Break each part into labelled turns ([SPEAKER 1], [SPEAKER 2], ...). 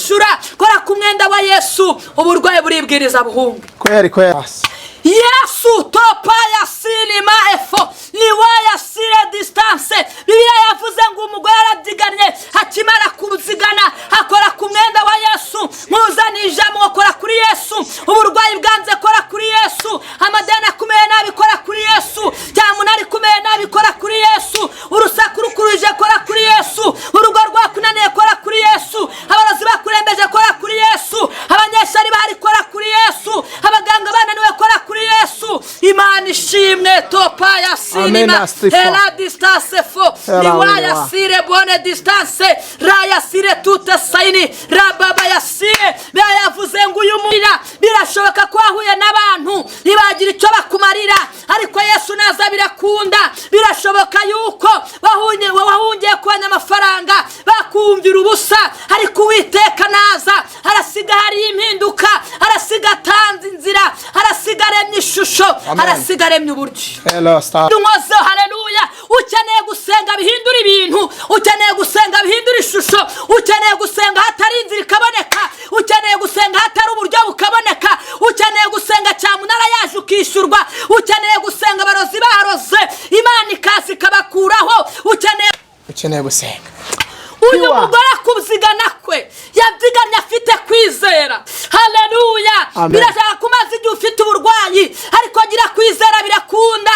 [SPEAKER 1] kwishura kora ku mwenda wa Yesu uburwayi buribwiriza buhunge
[SPEAKER 2] kweri
[SPEAKER 1] Yesu topa ya sinima efo niwa ya sire distance Bibiliya yavuze ngo umugore aradiganye akimara kubuzigana akora ku mwenda wa Yesu muzanije mu akora kuri Yesu uburwayi bwanze kora kuri Yesu amadana kumeye nabikora kuri Yesu cyamunari kumeye nabikora kuri Yesu urusaku rukuruje kora kuri Yesu urugo rwakunaniye kora kuri Yesu abarozi bakurembeje kora kuri Yesu abanyeshari bari kora kuri Yesu abaganga bananiwe kora kuri Yesu Imana ishimwe topa ya sinima hela distance fo niwa ya sire bonne distance ra ya sire toute saini ra baba ya sire yavuze ngo uyu murira birashoboka ko ahuye n'abantu nibagira icyo bakumarira ariko Yesu naza birakunda birashoboka yuko wahungiye kubanya amafaranga bakumvira ubusa ariko Uwiteka naza arasiga hari impinduka arasiga tanze inzira arasiga remye ishusho arasiga remye uburyo Ndumozo haleluya ukeneye gusenga bihindura ibintu ukeneye gusenga bihindura ishusho ukeneye gusenga hatari inzira ikaboneka ukeneye gusenga hatari uburyo bukaboneka ukeneye gusenga cyamunara yaje ukishurwa ukeneye gusenga abarozi baroze Imana ikazi kabakuraho ukeneye
[SPEAKER 2] gusenga
[SPEAKER 1] uyu mugore akubzigana kwe yabyiganya afite kwizera haleluya birashaka kumaza igihe ufite uburwayi ariko gira kwizera birakunda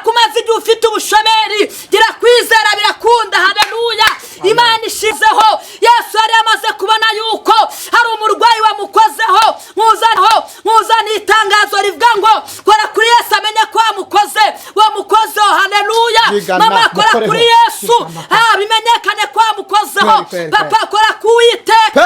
[SPEAKER 1] kumaza igihe ufite ubushomeri gira kwizera birakunda haleluya Imana ishizeho Yesu yari amaze kubona yuko hari umurwayi wamukozeho muzana itangazo rivuga ngo kora kuri Yesu amenye ko wamukozeho haleluya mama kora kuri Yesu bimenyekane ko wamukozeho papa kora ku Uwiteka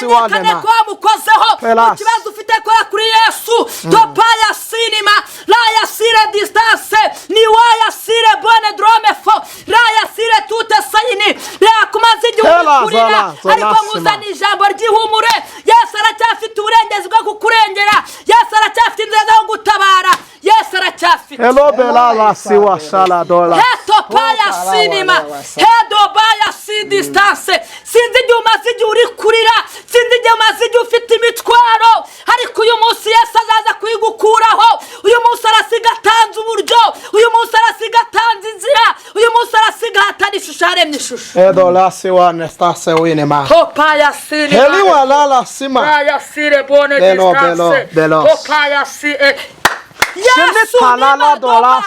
[SPEAKER 1] bimenyekane ko wamukozeho ikibazo ufite kora kuri Yesu topa ya sinima la ya sire distance niwa ya sire bonne drome fo la ya sire toute saini kumaze igihugu kurira ariko muzana ijambo ry'ihumure Yesu aracyafite uburengezi bwo kukurengera Yesu aracyafite inzira zo gutabara Yesu aracyafite
[SPEAKER 2] hello bela siwa shala dola
[SPEAKER 1] heto paya sinima hedo baya si distance sinzi igihe umaze igihe uri kurira sinzi igihe umaze igihe ufite imitwaro ariko uyu munsi Yesu azaza kwigukuraho uyu munsi arasiga atanze uburyo uyu munsi arasiga atanze inzira uyu munsi arasiga hatari ishusho haremye ishusho
[SPEAKER 2] hedo la siwa nestase winema
[SPEAKER 1] topa ya sinima
[SPEAKER 2] heliwa la sima
[SPEAKER 1] ya sire bonne distance topa ya si Yesu palala dola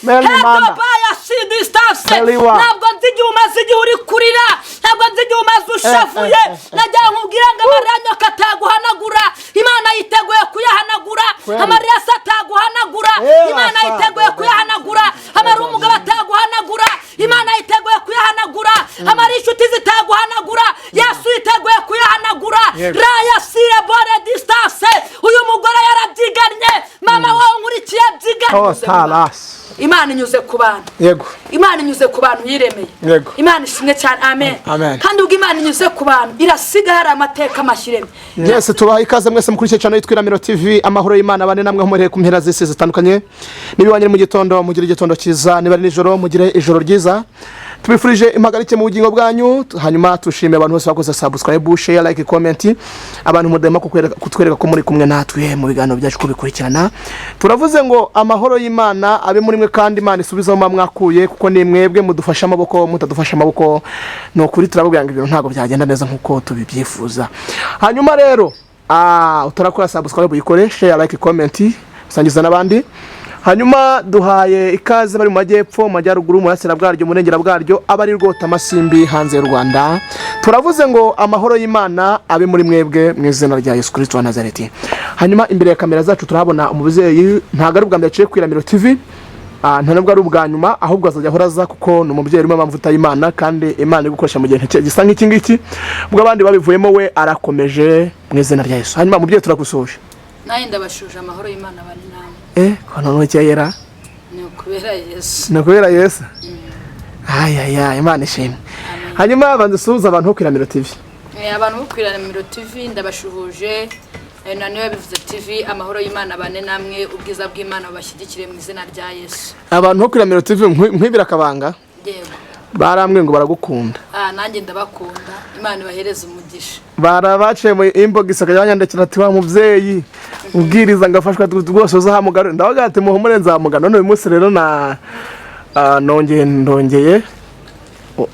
[SPEAKER 1] melimanda baya si distance ntabwo nzigi umaze igihe uri kurira ntabwo nzigi umaze ushavuye najya nkubwira ngo amaranyo kataguhanagura Imana yiteguye kuyahanagura amarira ataguhanagura Imana yiteguye kuyahanagura amara umugabo ataguhanagura Imana yiteguye kuyahanagura amara inshuti zitaguhanagura Yesu yiteguye kuyahanagura raya sire bonne distance uyu mugore yarabyiganye mama wa nkurikiye byiganye Imana inyuze ku bantu
[SPEAKER 2] yego
[SPEAKER 1] Imana inyuze ku bantu yiremeye
[SPEAKER 2] yego
[SPEAKER 1] Imana ishimwe cyane amen kandi ubwo Imana inyuze ku bantu irasiga hari amateka mashyireme
[SPEAKER 2] Yesu tubaha ikaze mwese mukurikiye cyane yitwa IRAMIRO TV amahoro y'Imana bane namwe humure ku mpera z'isi zitandukanye nibiwanye mu gitondo mugire igitondo cyiza niba nijoro mugire ijoro ryiza tubifurije impagarike mu bugingo bwanyu hanyuma tushime abantu bose bakoze subscribe share like comment abantu mudema kutwereka ko muri kumwe natwe mu biganiro byacu kubikurikirana turavuze ngo amahoro y'Imana abe muri mwe kandi Imana isubiza mu mwakuye kuko ni mwebwe mudufasha amaboko mutadufasha amaboko no kuri turabubwira ngo ibintu ntago byagenda neza nkuko tubibyifuza hanyuma rero utarakora subscribe yikore share like comment usangiza n'abandi hanyuma duhaye ikaze bari mu majyepfo mu majyaruguru mu yasera bwaryo mu rengera bwaryo abari rwota amasimbi hanze y'u Rwanda turavuze ngo amahoro y'Imana abe muri mwebwe mu izina rya Yesu Kristo wa Nazareti hanyuma imbere ya kamera zacu turahabona umubyeyi ntago ari ubwa mbere yaciye ku IRAMIRO TV nta nubwo ari ubwa nyuma ahubwo azajya horaza kuko ni umubyeyi urimo amavuta y'Imana kandi Imana iri gukoresha mu gihe gisa nk'iki ngiki ubwo abandi babivuyemo we arakomeje mu izina rya Yesu hanyuma umubyeyi turagusoje
[SPEAKER 1] naye ndabashuje amahoro y'Imana bari namwe
[SPEAKER 2] kono nokeyera
[SPEAKER 1] nokubera
[SPEAKER 2] Yesu aya Imana ishimwe hanyuma bandusuza abantu ku IRAMIRO TV
[SPEAKER 1] abantu ku IRAMIRO TV ndabashuhuje naniwe bivuze TV amahoro y'Imana bane namwe ubwiza bw'Imana bashyigikire mu izina rya Yesu
[SPEAKER 2] abantu ku IRAMIRO TV nkwibira kabanga barambwe ngo baragukunda.
[SPEAKER 1] Nanjye ndabakunda, Imana ibahereze umugisha.
[SPEAKER 2] Barabaciye mu inbox akajyanyandikira ati wa muvyeyi ubwiriza ngafashwa rwose uzahamugara. Ndavuga ati muhumure nzamugana. None uyu munsi rero na ndongeye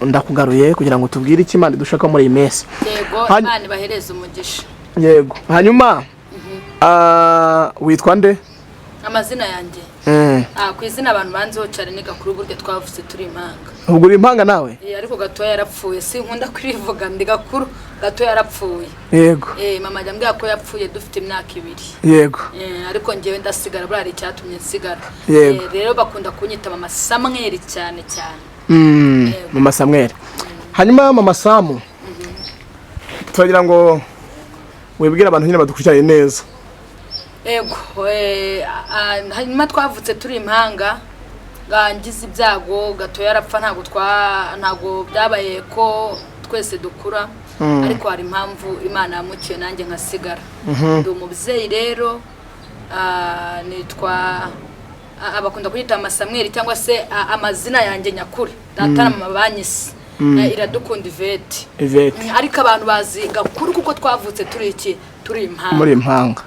[SPEAKER 2] ndakugaruye kugira ngo tubwire iki Imana dushaka muri iyi mesi.
[SPEAKER 1] Yego, Imana ibahereze umugisha.
[SPEAKER 2] Yego. Hanyuma witwa nde?
[SPEAKER 1] Amazina yanjye. Ku izina abantu banzeho cyane ni Gakuru burya twavuze turi impanga.
[SPEAKER 2] Ubwo uri impanga nawe?
[SPEAKER 1] Ariko Gatoya yarapfuye. Si nkunda kurivuga ndi Gakuru, Gatoya yarapfuye.
[SPEAKER 2] Yego.
[SPEAKER 1] Mama yambwiye ko yapfuye dufite imyaka 2.
[SPEAKER 2] Yego.
[SPEAKER 1] Ariko ngewe ndasigara bari cyatumye nsigara. Rero bakunda kunyita Mama Samweli cyane cyane.
[SPEAKER 2] Mama Samweli. Hanyuma Mama Samu. Turagira ngo wibwira abantu nyine badukurikirane neza.
[SPEAKER 1] Ego, hanyuma twavutse turi impanga, ngize ibyago, Gatoya yarapfa ntago byabaye ko twese dukura, ariko hari impamvu Imana yamukiye nanjye nkasigara. Ndi umubyeyi rero, nitwa abakunda kuyita Mama Samweli cyangwa se amazina yanjye nyakuri, data na mama banyise. Iradukunda Ivete. Ariko abantu bazi Gakuru kuko twavutse turi impanga.
[SPEAKER 2] Muri impanga.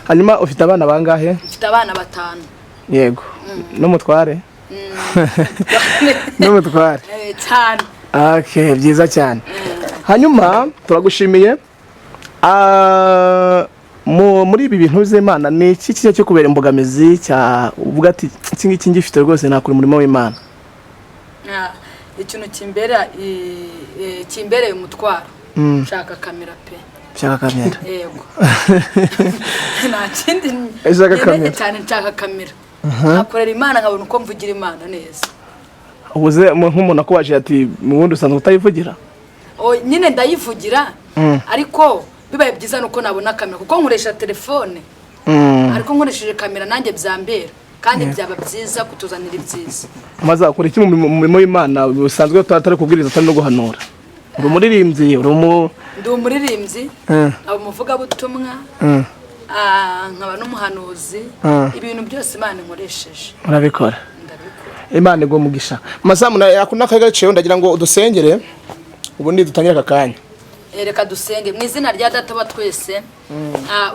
[SPEAKER 2] Hanyuma ufite abana bangahe?
[SPEAKER 1] Mfite abana 5.
[SPEAKER 2] Yego. N'umutware? N'umutware.
[SPEAKER 1] Cyane.
[SPEAKER 2] Okay, byiza cyane. Hanyuma turagushimiye. Muri ibi bintu by'Imana ni iki cyo kubera imbogamizi cya uvuga ati iki ngifite rwose nakuri umurimo w'Imana?
[SPEAKER 1] Ikintu kimbereye umutwaro. Shaka kamera pe.
[SPEAKER 2] Shaka kamera.
[SPEAKER 1] Yego. Nta kindi cyane nshaka kamera. Akorera Imana nkabona uko mvugira Imana neza.
[SPEAKER 2] Ubuze nk'umuntu akubaje ati mu wundi usanzwe utayivugira?
[SPEAKER 1] Nyine ndayivugira ariko bibaye byiza nuko nabona kamera kuko nkoresha telefone. Ariko nkoresheje kamera nanjye byambera kandi byaba byiza kutuzanira ibyiza.
[SPEAKER 2] Maze akora iki mu murimo w'Imana usanzwe atari kubwiriza atari no guhanura? Uri umuririmbyi,
[SPEAKER 1] ndi umuririmbyi, umuvuga ubutumwa, nkaba n'umuhanuzi, ibintu byose Imana inkoresheje.
[SPEAKER 2] Urabikora? Imana iguhe umugisha. Mazamu yakuna kagaciye ndagira ngo udusengere ubundi dutangira akanya.
[SPEAKER 1] Reka dusenge mu izina rya Data wa twese.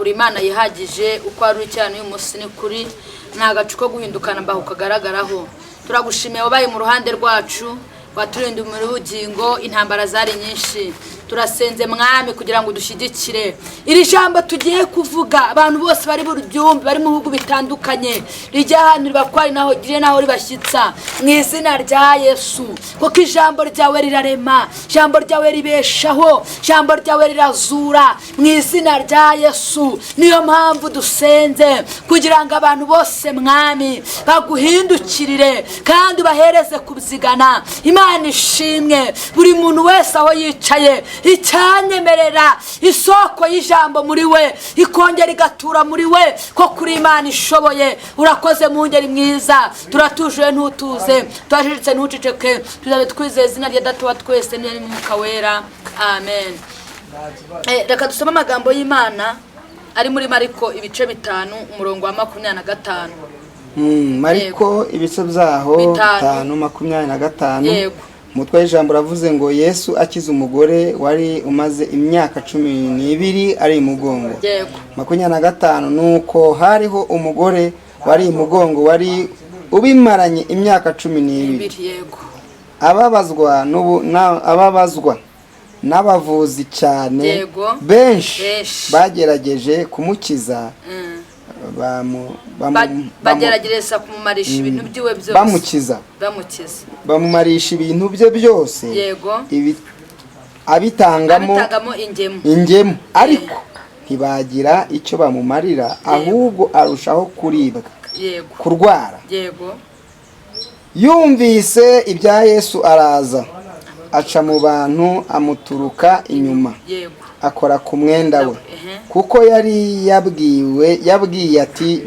[SPEAKER 1] Uri Imana yihagije uko ari cyane uyu munsi ni kuri nta gacu ko guhindukana mbaho kagaragaraho. Turagushimiye wabaye mu ruhande rwacu, waturinda ubugingo, intambara zari nyinshi. Turasenze mwami kugira ngo dushyigikire iri jambo tugiye kuvuga abantu bose bari buryumbe bari mu bihugu bitandukanye rijyahanirwa kwari naho gire naho ribashyitsa mu izina rya Yesu kuko ijambo ryawe rirarema, ijambo ryawe ribeshaho, ijambo ryawe rirazura mu izina rya Yesu. Niyo mpamvu dusenze kugira ngo abantu bose mwami baguhindukirire kandi bahereze kubyigana. Imana ishimwe buri muntu wese aho yicaye icyanyemerera isoko y'ijambo muri we ikongera igatura muri we ko kuri Imana ishoboye. Urakoze mu ngeri mwiza, turatuje ntutuze, twajiritse ntuceceke, tuzabe twizeye izina rya Data wa twese n'Umwuka wera. Amen. Reka dusome amagambo y'Imana ari muri Mariko ibice 5 umurongo wa 25.
[SPEAKER 3] Mariko ibice byaho 5:25.
[SPEAKER 1] Yego.
[SPEAKER 3] Umutwe w'ijambo ravuze ngo Yesu akiza umugore wari umaze imyaka 12 ari imugongo.
[SPEAKER 1] Yego.
[SPEAKER 3] 25 nuko hariho umugore wari imugongo wari ubimaranye imyaka 12.
[SPEAKER 1] Yego.
[SPEAKER 3] Ababazwa n'abavuzi cyane benshi bagerageje kumukiza.
[SPEAKER 1] Bageragereza kumumarisha ibintu byiwe byose.
[SPEAKER 3] Bamumarisha ibintu bye byose.
[SPEAKER 1] Yego.
[SPEAKER 3] Abitangamo ingemu ariko ntibagira icyo bamumarira, ahubwo arushaho kuribwa, kurwara.
[SPEAKER 1] Yego.
[SPEAKER 3] Yumvise ibya Yesu araza aca mu bantu amuturuka inyuma.
[SPEAKER 1] Yego.
[SPEAKER 3] Akora ku mwenda we kuko yari yabwiye ati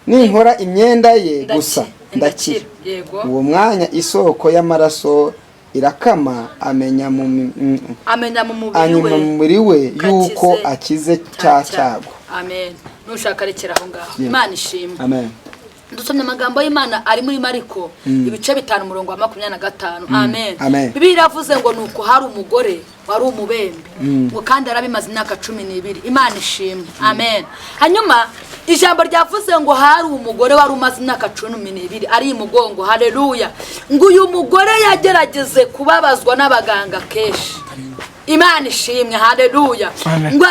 [SPEAKER 3] ninkora imyenda ye gusa ndakira. Uwo mwanya isoko y'amaraso irakama amenya mu mubiri we yuko akize cya cyago.
[SPEAKER 1] Amen. Nushaka rekera aho ngaho. Imana ishimwe.
[SPEAKER 3] Amen.
[SPEAKER 1] dusomye amagambo y'Imana ari muri Mariko ibice 5:25. Amen.
[SPEAKER 3] Bibiliya
[SPEAKER 1] iravuze ngo nuko hari umugore wari umubembe ngo kandi arabimaze imyaka 12. Imana ishimwe. Amen. Hanyuma ijambo ryavuze ngo hari umugore wari umaze imyaka 12 ari imugongo. Haleluya. Ngo uyu mugore yagerageze kubabazwa n'abaganga keshi. Imana ishimwe. Haleluya. Ngo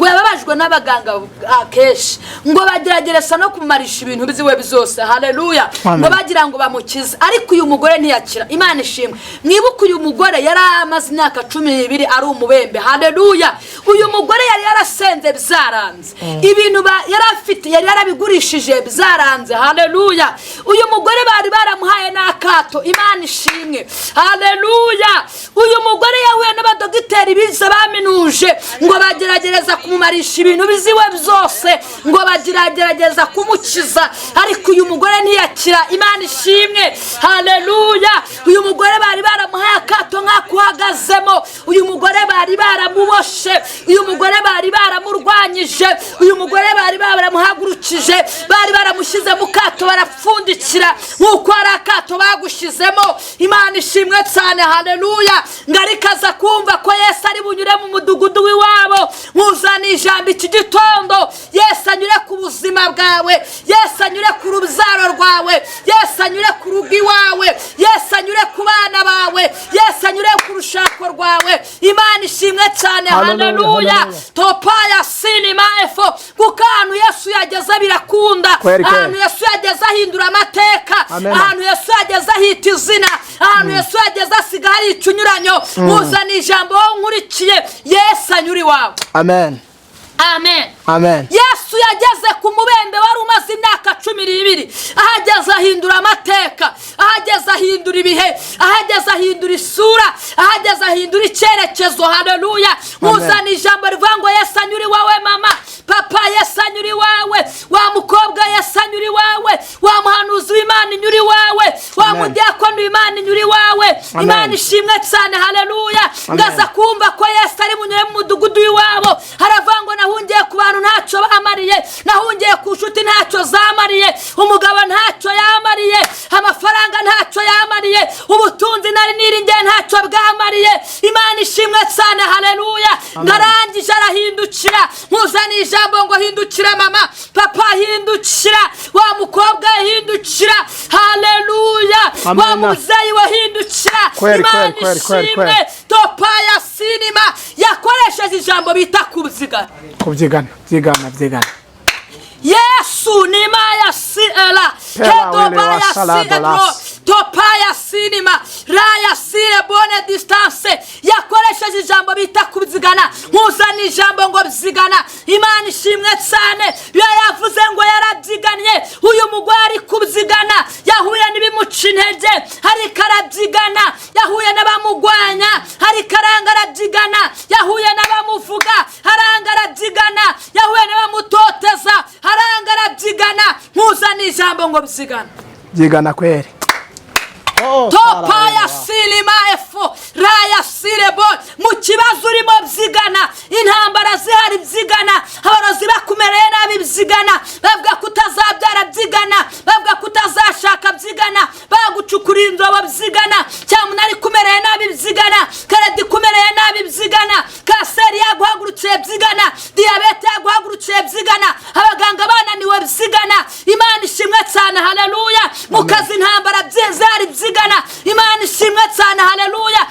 [SPEAKER 1] yababajwe n'abaganga keshi, ngo bageragereza no kumarisha ibintu biziwe bizose. Haleluya. Ngo bagira ngo bamukize, ariko uyu mugore ntiyakira. Imana ishimwe. Mwibuke uyu mugore yari amaze imyaka 12 ari umubembe. Haleluya. Uyu mugore yari yarasenze byaranze, ibintu yari afite yari yarabigurishije byaranze. Haleluya. Uyu mugore bari baramuhaye n'akato. Imana ishimwe. Haleluya. Uyu mugore yahuye n'abadogiteri biza baminuje, ngo bageragereza kumumarisha ibintu biziwe byose, ngo bageragereza kumukiza, ariko uyu mugore ntiyakira. Imana ishimwe. Haleluya. Uyu mugore bari baramuhaye akato nk'akuhagazemo, uyu mugore bari baramuboshe, uyu mugore bari baramurwanyije, uyu mugore bari baramuhagurukije, bari baramushyize mu kato barapfundikira nk'uko ari akato bagushizemo. Imana ishimwe cyane. Haleluya. Ngarikaza kumva ko Yesu ari bunyure mu mudugudu w'iwabo. Muzana ijambo iki gitondo. Yesu anyure ku buzima bwawe, Yesu anyure ku rubyaro rwawe, Yesu anyure ku rugo iwawe, Yesu anyure ku bana bawe, Yesu anyure ku rushako rwawe. Imana ishimwe cyane. Haleluya. Topaya sinima efo, kuko ahantu Yesu yageze birakunda, ahantu Yesu yageze ahindura amateka, ahantu Yesu yageze ahita izina, ahantu Yesu yageze asiga hari icyunyuranyo. Muzana ijambo nkurikiye, Yesu anyuri wawe.
[SPEAKER 2] Amen.
[SPEAKER 1] Amen.
[SPEAKER 2] Amen.
[SPEAKER 1] Yesu yageze ku mubembe wari umaze imyaka 12, ahageze ahindura amateka, ahageze ahindura ibihe, ahageze ahindura isura, ahageze ahindura icyerekezo. Haleluya. Muzana ijambo rivuga ngo Yesu anyuri wawe mama, papa Yesu anyuri wawe, wa mukobwa Yesu anyuri wawe, wa muhanuzi w'Imana anyuri wawe, wa mudiakoni w'Imana anyuri wawe. Imana ishimwe cyane. Haleluya. Ngaza kumva ko Yesu ari munyure mu mudugudu w'iwabo. Haravuga ngo nahungiye ku bantu ntacyo bamariye, nahungiye ku nshuti ntacyo zamariye, umugabo ntacyo yamariye, amafaranga ntacyo yamariye, ubutunzi nari niringiye ntacyo bwamariye. Imana ishimwe cyane. Haleluya. Ngarangije arahindukira. Muzana ijambo ngo hindukira mama, papa hindukira, wa mukobwa hindukira. Haleluya. Wa muzeyi wa hindukira. Imana ishimwe. Topaya sinima yakoresheje ijambo bita kubyigana.
[SPEAKER 2] Byigana.
[SPEAKER 1] Yesu ni maya siela kedobaya siedro topaya sinima raya sire bone distance yakoresheje ijambo bita kubyigana. Muzana ijambo ngo byigana. Imana ishimwe cyane. Yavuze ngo yarabyiganye. Uyu mugore ari kubyigana, yahuye n'ibimuca intege, hari karabyigana, yahuye n'abamugwanya, hari karanga arabyigana, yahuye n'abamuvuga, haranga arabyigana, yahuye n'abamutoteza, haranga arabyigana. Muzana ijambo ngo byigana kweri. Topaya silima efo raya sirebo. Mu kibazo urimo byigana, intambara zihari byigana, abarozi bakumereye nabi byigana, bavuga kutazabyara byigana, bavuga kutazashaka byigana, bagucukura inzobo byigana, cyangwa nari kumereye nabi byigana, karedi kumereye nabi byigana, kanseri yaguhagurukiye byigana, diyabete yaguhagurukiye byigana, abaganga bananiwe byigana. Imana ishimwe cyane. Haleluya. Mu kazi intambara zihari byigana. Imana ishimwe cyane. Haleluya.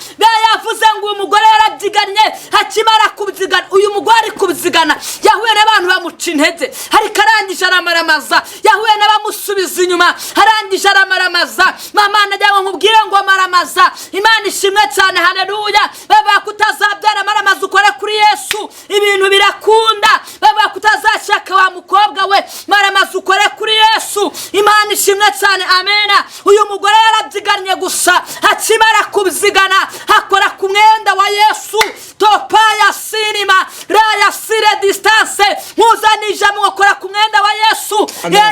[SPEAKER 1] Yavuze ngo umugore yarabyiganye, hakimara kubyigana. Uyu mugore ari kubyigana, yahuye n'abantu bamuca intege, hari karangije aramaramaza, yahuye n'abamusubiza inyuma, harangije aramaramaza. Mama najya nkubwire ngo maramaza. Imana ishimwe cyane. Haleluya. Baba kutazabyara maramaza ukore kuri Yesu, ibintu birakunda. Baba kutazashaka wa mukobwa we, maramaza ukore kuri Yesu. Imana ishimwe cyane. Amena. Uyu mugore yarabyiganye gusa, hakimara kubyigana hakora ku mwenda wa Yesu. Topaya sinima raya sire distance. Muzanije mukora ku mwenda wa Yesu.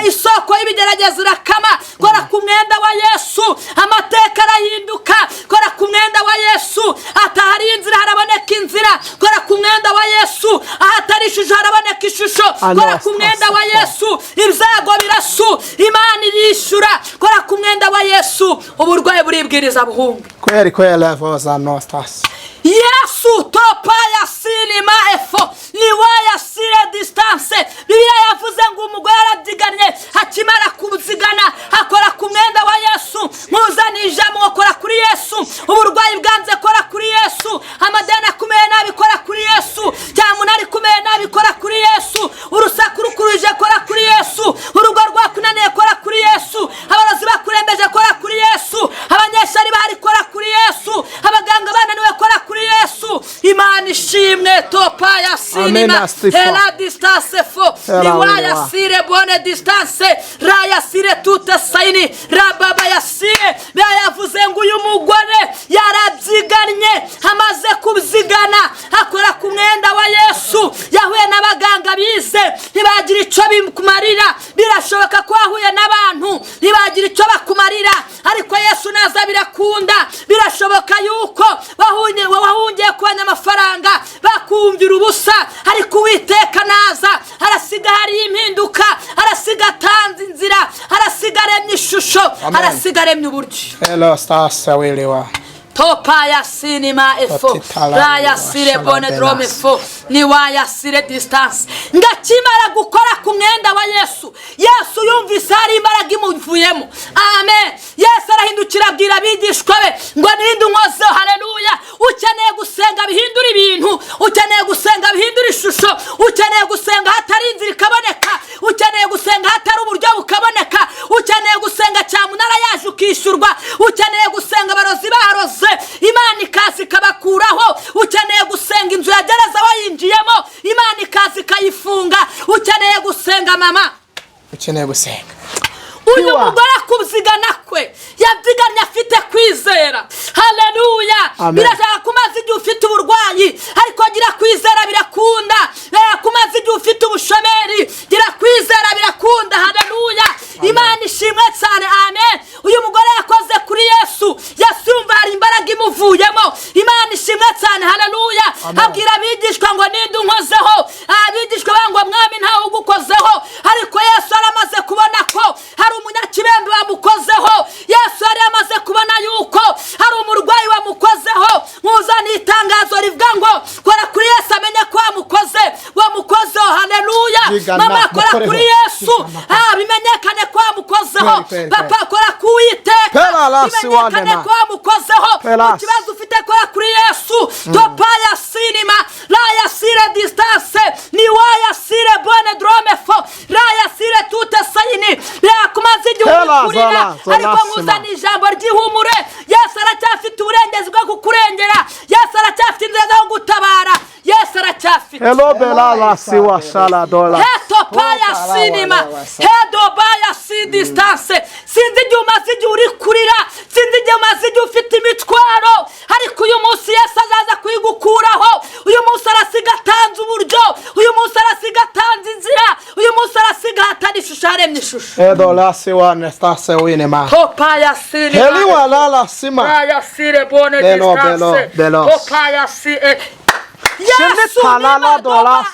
[SPEAKER 1] Isoko y'ibigerageza irakama, kora ku mwenda wa Yesu. Amateka arahinduka, kora ku mwenda wa Yesu. Atahari inzira haraboneka inzira. izina, kora ku mwenda wa Yesu, ahatari ishusho haraboneka ishusho, kora ku mwenda wa Yesu, ibyago birasu, Imana irishura, kora ku mwenda wa Yesu, uburwayi buribwiriza buhunge.
[SPEAKER 2] Kweli voza nostas.
[SPEAKER 1] Yesu topa ya sinima efo niwaya sire distance. Bibiliya yavuze ngo umugore aradiganye akimara kubuzigana akora ku mwenda wa Yesu. Muzanije mu akora kuri Yesu, uburwayi bwanze kora kuri Yesu, amadeni akumeye nabikora kuri Yesu, cyamunari kumeye nabikora kuri Yesu, urusaku rukuruje kora kuri Yesu, urugo rwakunaniye kora kuri Yesu, abarozi bakurembeje kora kuri Yesu, abanyeshari bari kora kuri Yesu, abaganga bananiwe kora kuri Yesu. Imana ishimwe topa ya sinima hela distance fo niwaya sire bonne distance raya sire toute saini rababa ya sire yavuze ngo uyu mugore yarabyiganye amaze kubzigana akora ku mwenda wa Yesu, yahuye n'abaganga bize ntibagira icyo bikumarira, birashoboka ko yahuye n'abantu ntibagira icyo bakumarira, ariko Yesu naza birakunda, birashoboka yuko wahungiye kubanya amafaranga bakumvira ubusa, ariko Uwiteka naza arasiga hari impinduka, arasiga atanze inzira, arasiga aremye ishusho, arasiga aremye uburyo.
[SPEAKER 2] Hello stars welewa
[SPEAKER 1] Topa ya sinima efo raya sire bonne drome efo niwaya sire distance. Ngakimara gukora ku mwenda wa Yesu, Yesu yumvise hari imbaraga imuvuyemo. Amen. Yesu arahindukira abwira abigishwa be ngo ninde unkoze. Haleluya. Ukeneye gusenga bihindura ibintu, ukeneye gusenga bihindura ishusho, ukeneye gusenga hatari inzira ikaboneka, ukeneye gusenga hatari uburyo bukaboneka, ukeneye gusenga cyamunara yaje ukishyurwa, ukeneye gusenga abarozi baroze Imana ikazi kabakuraho, ukeneye gusenga inzu ya gereza wayinjiyemo Imana ikazi kayifunga, ukeneye gusenga mama,
[SPEAKER 2] ukeneye gusenga.
[SPEAKER 1] Uyu mugore kubzigana kwe yabyiganye afite kwizera. Haleluya. Birashaka kumaza igihe ufite uburwayi, ariko gira kwizera birakunda. Kumaza igihe ufite ubushomeri, gira kwizera birakunda. Haleluya. Imana ishimwe cyane. Amen. Uyu mugore yakoze kuri Yesu, yasumva hari imbaraga imuvuyemo. Imana ishimwe cyane. Haleluya. Abwira abigishwa ngo ninde unkozeho, abigishwa bango mwami ntawe ugukozeho, ariko Yesu aramaze kubona ko hari umunyakibembe wamukozeho. Yesu yari amaze kubona yuko hari umurwayi wamukozeho. Muzana itangazo rivuga ngo kora kuri Yesu amenye ko wamukozeho. Haleluya. Mama kora kuri Yesu bimenyekane ko wamukozeho. Papa kora ku Uwiteka bimenyekane ko wamukozeho. Ikibazo ufite kora kuri Yesu. Topa ya sinima raya sire distance niwaya sire bonne drome fo raya sire toute saini kumaze igihe kurira, ariko muzana ijambo ry'ihumure. Yesu aracyafite uburengezi bwo kukurengera, Yesu aracyafite inzira zo gutabara, Yesu aracyafite.
[SPEAKER 2] Hello bela siwa shala dola
[SPEAKER 1] heto paya sinima hedo baya si distance. Sinzi igihe umaze igihe uri kurira, sinzi igihe umaze igihe ufite imitwaro, ariko uyu munsi Yesu azaza kuyigukuraho. Uyu munsi arasiga atanze uburyo, uyu munsi arasiga atanze inzira, uyu munsi arasiga hatari ishusho haremye ishusho.
[SPEAKER 2] Edola siwa nestase winema
[SPEAKER 1] topa ya siri
[SPEAKER 2] heliwa lala sima
[SPEAKER 1] ya sire bonne distance topa ya si Yesu
[SPEAKER 2] kalala dola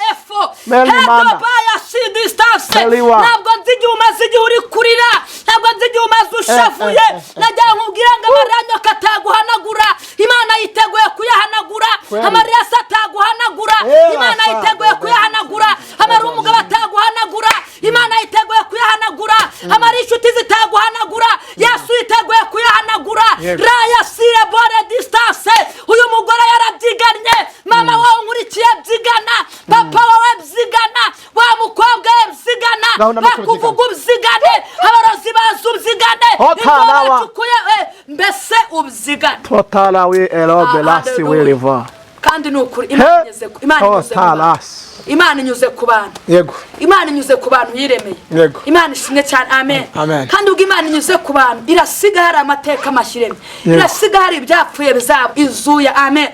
[SPEAKER 1] hedo baya si distance. Ntabwo nzi igihe umaze igihe uri kurira, ntabwo nzi igihe umaze ushavuye, najya nkubwira ngo amarira kataguhanagura, Imana yiteguye kuyahanagura. Amarira ataguhanagura, Imana yiteguye kuyahanagura. Amarira umugabo ataguhanagura, Imana yiteguye kuyahanagura. Amarira inshuti zitaguhanagura, Yesu yiteguye kuyahanagura. Raya sire bonne distance. Uyu mugore yarabyiganye, mama wawe nkurikiye byigana, papa wawe byigana, wa mukobwa we byigana, bakuvuga ubyigane, abarozi bazi ubyigane, mbese ubyigane.
[SPEAKER 2] Totala we elo belasi we riva.
[SPEAKER 1] Kandi nukuri Imana inyuze ku bana.
[SPEAKER 2] Yego.
[SPEAKER 1] Imana inyuze ku bantu yiremeye. Imana ishimwe cyane. Amen. Kandi ubwo Imana inyuze ku bantu irasiga hari amateka mashyireme. Irasiga hari ibyapfuye bizabo izuya. Amen.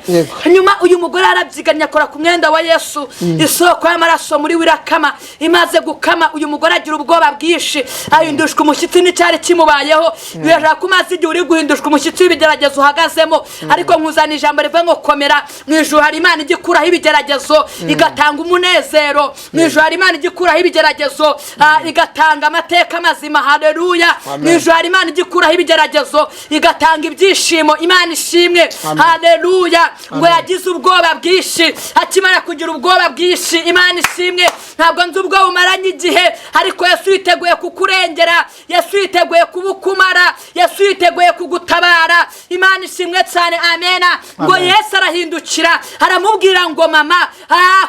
[SPEAKER 1] Hanyuma uyu mugore arabyiganya akora ku mwenda wa Yesu. Isoko y'amaraso muri wirakama. Imaze gukama uyu mugore agira ubwoba bwishi. Ahindushwa umushyitsi n'icyari kimubayeho. Birashaka kumaze igihe uri guhindushwa umushyitsi w'ibigeragezo uhagazemo. Ariko nkuzana ijambo rivuga ngo komera. Mu ijuru hari Imana igikuraho ibigeragezo igatanga umunezero. Mu ijuru hari Imana igikuraho ibigeragezo igatanga amateka mazima. Haleluya. Mu ijuru hari Imana igikuraho ibigeragezo igatanga ibyishimo. Imana ishimwe. Haleluya. Ngo yagize ubwoba bwishi akimara kugira ubwoba bwishi. Imana ishimwe. Ntabwo nzi ubwo umaranye igihe ariko Yesu yiteguye kukurengera. Yesu yiteguye kubukumara. Yesu yiteguye kugutabara. Imana ishimwe cyane. Amena. Ngo Yesu arahindukira aramubwira ngo mama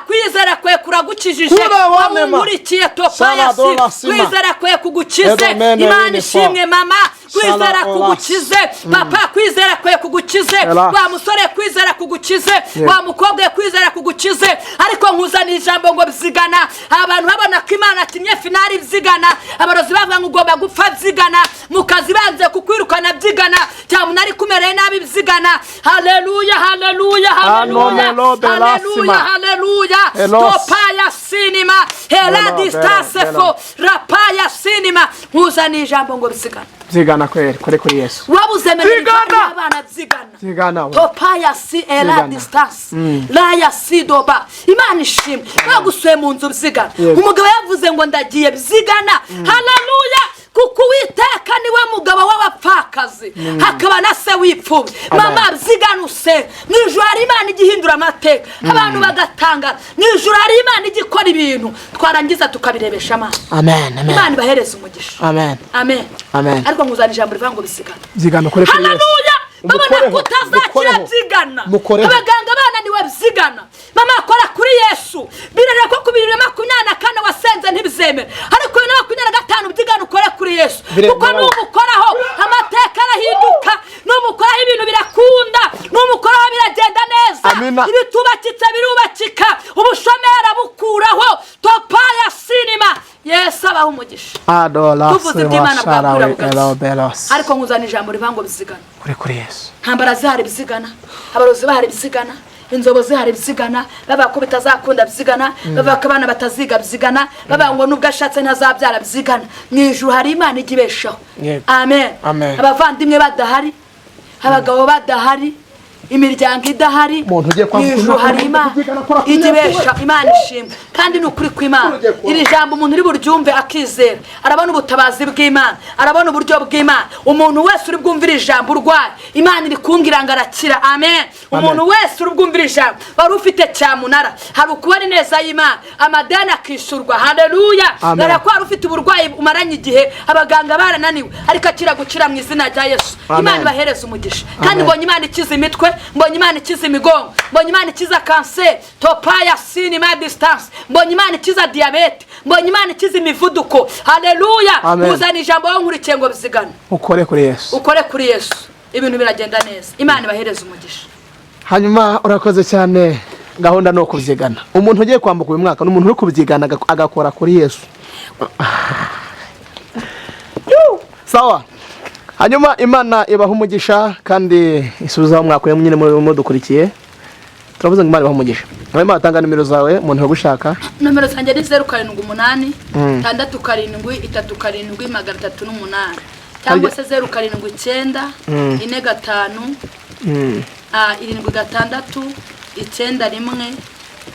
[SPEAKER 1] kwizera kwe kuragukijije. Wamurikiye topayasi kwizera kwe kugukize. Imana ishimwe mama. Kwizera kugukize. Papa kwizera kwe kugukize. Wa musore kwizera kugukize. Wa mukobwa kwizera kugukize. Ariko nkuzana ijambo ngo bizigana. Abantu babona ko Imana atimye finali bizigana. Abarozi bavuga ngo ugomba gupfa bizigana. Mukazi banze kukwirukana byigana. Cyangwa munari kumereye nabi bizigana. Haleluya. Haleluya. Haleluya. Haleluya. Haleluya. Topaya sinima. Hela distance fo. Rapaya sinima. Nkuzana ijambo ngo bizigana.
[SPEAKER 2] Zigana kore kuri Yesu.
[SPEAKER 1] Wabuze menye abana zigana.
[SPEAKER 2] Zigana.
[SPEAKER 1] Topaya si ela distance. La ya si doba. Imana ishimwe. Bagusuye mu nzu bizigana. Umugabo yavuze ngo ndagiye bizigana. Haleluya. Kuko Uwiteka niwe mugabo w'abapfakazi hakaba na se w'ipfubyi. Mama byiganuse n'ijuru hari Imana igihindura amateka abantu bagatanga. N'ijuru hari Imana igikora ibintu twarangiza tukabirebesha amaso. Amen. Imana ibahereze umugisha. Amen. Amen. Amen. Ariko nkuzana ijambo rivuga ngo bisigana. Zigana kore kuri Yesu. Haleluya. Babona kutazakira byigana. Abaganga bana niwe byigana. Mama akora kuri Yesu. Birere ko 2024 wasenze ntibizemera. Ariko 2025 byigana ukore kuri Yesu. Kuko numukoraho amateka arahinduka. Numukoraho ibintu birakunda. Numukoraho biragenda neza. Ibitubakitse birubakika. Ubushomera bukuraho. Topaya sinima. Yesu abaho umugisha. Tuvuze Imana bwakura. Ariko nkuzana ijambo rivango bizigana. Kuri Yesu. Ntambara zihari bizigana. Abarozi bahari bizigana. Inzobo zihari bizigana. Baba ko bitazakunda bizigana. Baba ko abana bataziga bizigana. Baba ngo nubwo ashatse ntazabyara bizigana. Mwijuru hari Imana igibeshaho. Amen. Abavandimwe badahari. Abagabo badahari. Imiryango idahari. Mwijuru hari Imana igibesha. Imana ishimwe. Kandi nukuri kw'Imana. Iri jambo umuntu uri buryumve akizera. Arabona ubutabazi bw'Imana. Arabona uburyo bw'Imana. Umuntu wese uri bwumvira ijambo urwaye Imana iri kungira ngo arakira. Amen. Umuntu wese uri bwumvira ijambo wari ufite cyamunara hari ukubona neza y'Imana amadeni akishurwa. Haleluya. Dore ko wari ufite uburwayi umaranye igihe abaganga barananiwe ariko akira gukira mu izina rya Yesu. Imana ibahereze umugisha. Kandi mbonye Imana ikiza imitwe. Mbonye Imana ikiza imigongo. Mbonye Imana ikiza cancer. Topaya sinima distance. Mbonye Imana ikiza diabete. Mbonye Imana ikiza imivuduko. Haleluya. Muzana ijambo nkurikiye ngo bizigana. Ukore kuri Yesu. Ukore kuri Yesu. Ibintu biragenda neza. Imana ibahereze umugisha.
[SPEAKER 2] Hanyuma urakoze cyane. Gahunda no kubyigana. Umuntu ugiye kwambuka uyu mwaka n'umuntu uri kubyigana agakora kuri Yesu. Sawa. Hanyuma Imana ibaha umugisha kandi isubiza mwakuye nyine mu dukurikiye. Turavuze ngo Imana ibaha umugisha. Hanyuma atanga nimero zawe umuntu wagushaka.
[SPEAKER 1] Nomero zanjye ni 078 6 378 cyangwa se 079 45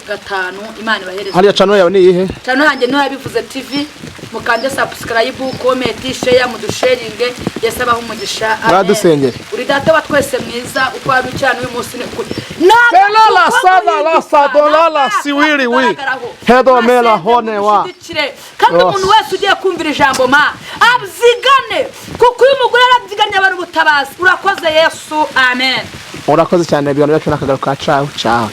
[SPEAKER 1] 7 Imana ibahereze.
[SPEAKER 2] Hariya channel yawe ni iyihe?
[SPEAKER 1] Channel yanjye no yabivuze TV mukande subscribe comment share mudusharinge. Yesu abaho umugisha.
[SPEAKER 2] Mwadusengere.
[SPEAKER 1] Uri data wa twese mwiza uko ari cyane uyu munsi ni kuri.
[SPEAKER 2] Nala sana la sadolala siwiri wi. Hedo mela hone wa.
[SPEAKER 1] Kandi umuntu wese ugiye kumvira ijambo ma abzigane kuko uyu mugore arabyiganye abantu butabazi. Urakoze Yesu. Amen.
[SPEAKER 2] Urakoze cyane byano yacu nakagaruka. Ciao ciao.